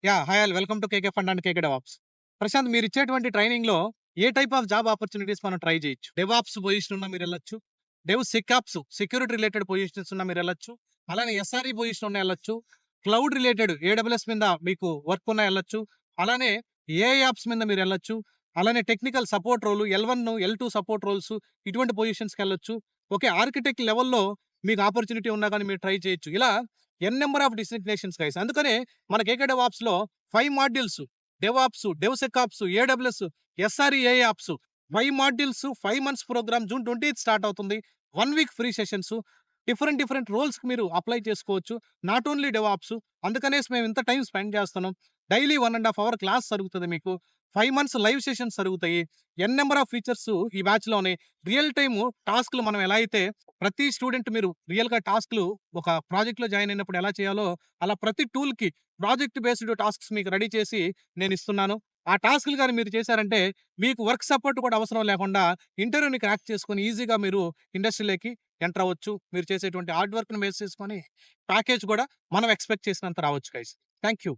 Hi all welcome to KK fund and KK DevOps. Prashant, మీరు ఇచ్చేటువంటి ట్రైనింగ్‌లో a type of job opportunities మనం try చేయొచ్చు? డెవాప్స్ పొజిషన్ ఉన్నా మీరెళ్ళొచ్చు. సెకాప్స్ సెక్యూరిటీ రిలేటెడ్ పొజిషన్స్ ఉన్నా మీరెళ్ళొచ్చు. అలానే ఎస్ఆర్‌ఇ పొజిషన్ ఉన్నా ఎళ్ళొచ్చు. క్లౌడ్ రిలేటెడ్ ఏడబ్ల్యూఎస్ మీద మీకు వర్క్ ఉన్నా ఎళ్ళొచ్చు. అలానే ఏఐ యాప్స్ మీద మీరెళ్ళొచ్చు. అలానే technical support role L one, L two support roles ఇటువంటి పొజిషన్స్‌కెళ్ళొచ్చు. ఓకే. ఆర్కిటెక్ట్ లెవెల్‌లో మీకు ఆపర్చునిటీ ఉన్నా గాని మీరు ట్రై చేయొచ్చు. ఇలా నెంబర్ ఆఫ్ డిసిగ్నేషన్స్ గైస్. అందుకనే మన కేకే డెవాప్స్‌లో 5 modules DevOps, DevSecOps, AWS, SRE apps 5 modules 5 months program June 20థ్ స్టార్ట్ అవుతుంది. 1 వీక్ ఫ్రీ సెషన్స్. డిఫరెంట్ రోల్స్‌కి మీరు అప్లై చేసుకోవచ్చు. Not only DevOps. అందుకనేసి మేము ఇంత టైమ్ స్పెండ్ చేస్తున్నాం. డైలీ 1 ½ అవర్ క్లాస్ జరుగుతది మీకు. 5 మంత్స్ లైవ్ సెషన్స్ జరుగుతాయి. నెంబర్ ఆఫ్ ఫీచర్స్ ఈ బ్యాచ్‌లోనే. రియల్ టైమ్ టాస్క్‌లు మనం ఎలా అయితే ప్రతి స్టూడెంట్ మీరు రియల్‌గా టాస్క్‌లు ఒక ప్రాజెక్ట్‌లో జాయిన్ అయినప్పుడు ఎలా చేయాలో అలా ప్రతి టూల్‌కి ప్రాజెక్ట్ బేస్డ్ టాస్క్స్ మీకు రెడీ చేసి నేనిస్తున్నాను. ఆ టాస్క్‌లు గాని మీరు చేశారంటే మీకు వర్క్ సపోర్ట్ కూడా అవసరం లేకుండా ఇంటర్వ్యూని క్రాక్ చేసుకొని ఈజీగా మీరు ఇండస్ట్రీలోకి ఎంటర్ అవ్వచ్చు. మీరు చేసేటువంటి హార్డ్ వర్క్‌ని బేస్ చేసుకొని ప్యాకేజ్ కూడా మనం ఎక్స్‌పెక్ట్ చేసినంత రావచ్చు గైస్. Thank you.